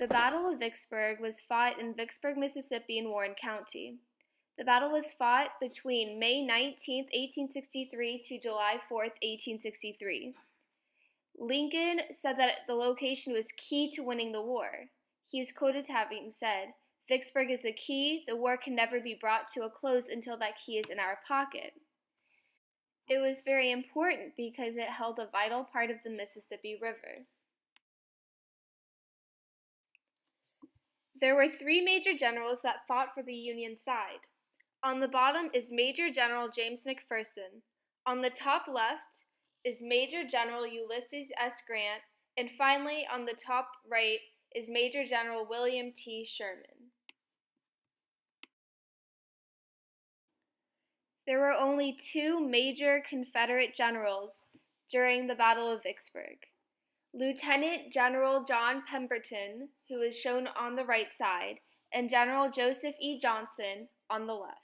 The Battle of Vicksburg was fought in Vicksburg, Mississippi in Warren County. The battle was fought between May 19, 1863 to July 4, 1863. Lincoln said that the location was key to winning the war. He is quoted having said, "Vicksburg is the key. The war can never be brought to a close until that key is in our pocket." It was very important because it held a vital part of the Mississippi River. There were three major generals that fought for the Union side. On the bottom is Major General James McPherson. On the top left is Major General Ulysses S. Grant, and finally on the top right is Major General William T. Sherman. There were only two major Confederate generals during the Battle of Vicksburg. Lieutenant General John Pemberton, who is shown on the right side, and General Joseph E. Johnson on the left.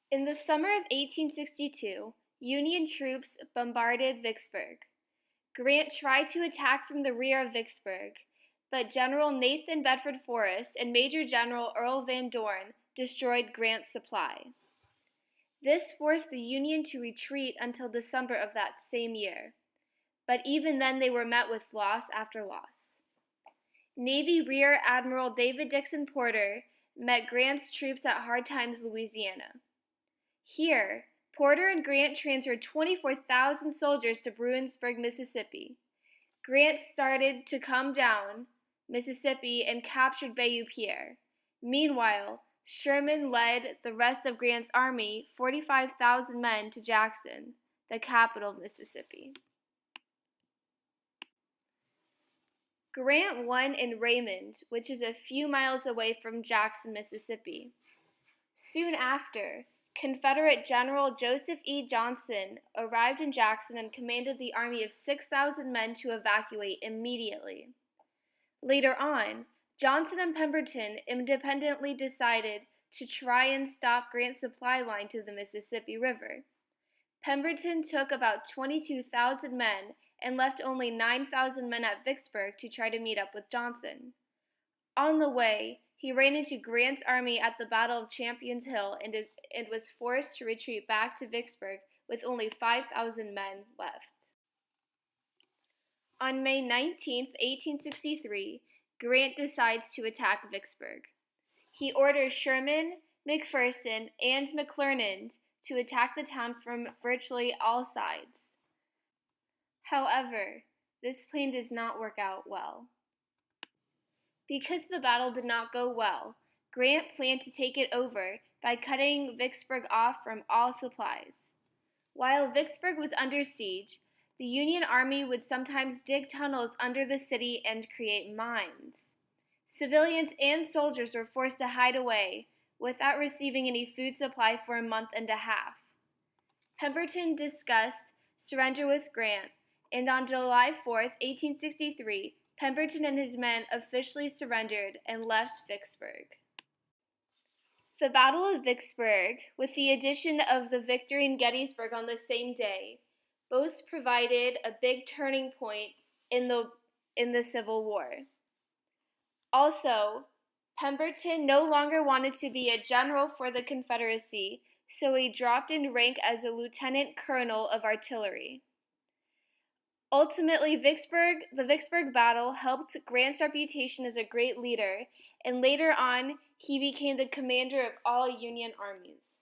In the summer of 1862, Union troops bombarded Vicksburg. Grant tried to attack from the rear of Vicksburg, but General Nathan Bedford Forrest and Major General Earl Van Dorn destroyed Grant's supply. This forced the Union to retreat until December of that same year, but even then they were met with loss after loss. Navy Rear Admiral David Dixon Porter met Grant's troops at Hard Times, Louisiana. Here, Porter and Grant transferred 24,000 soldiers to Bruinsburg, Mississippi. Grant started to come down Mississippi and captured Bayou Pierre. Meanwhile, Sherman led the rest of Grant's army, 45,000 men, to Jackson, the capital of Mississippi. Grant won in Raymond, which is a few miles away from Jackson, Mississippi. Soon after, Confederate General Joseph E. Johnson arrived in Jackson and commanded the army of 6,000 men to evacuate immediately. Later on, Johnson and Pemberton independently decided to try and stop Grant's supply line to the Mississippi River. Pemberton took about 22,000 men and left only 9,000 men at Vicksburg to try to meet up with Johnson. On the way, he ran into Grant's army at the Battle of Champion's Hill and was forced to retreat back to Vicksburg with only 5,000 men left. On May 19, 1863, Grant decides to attack Vicksburg. He orders Sherman, McPherson, and McClernand to attack the town from virtually all sides. However, this plan does not work out well. Because the battle did not go well, Grant planned to take it over by cutting Vicksburg off from all supplies. While Vicksburg was under siege, the Union Army would sometimes dig tunnels under the city and create mines. Civilians and soldiers were forced to hide away without receiving any food supply for a month and a half. Pemberton discussed surrender with Grant, and on July 4, 1863, Pemberton and his men officially surrendered and left Vicksburg. The Battle of Vicksburg, with the addition of the victory in Gettysburg on the same day, both provided a big turning point in the Civil War. Also, Pemberton no longer wanted to be a general for the Confederacy, so he dropped in rank as a lieutenant colonel of artillery. Ultimately, the Vicksburg battle helped Grant's reputation as a great leader, and later on, he became the commander of all Union armies.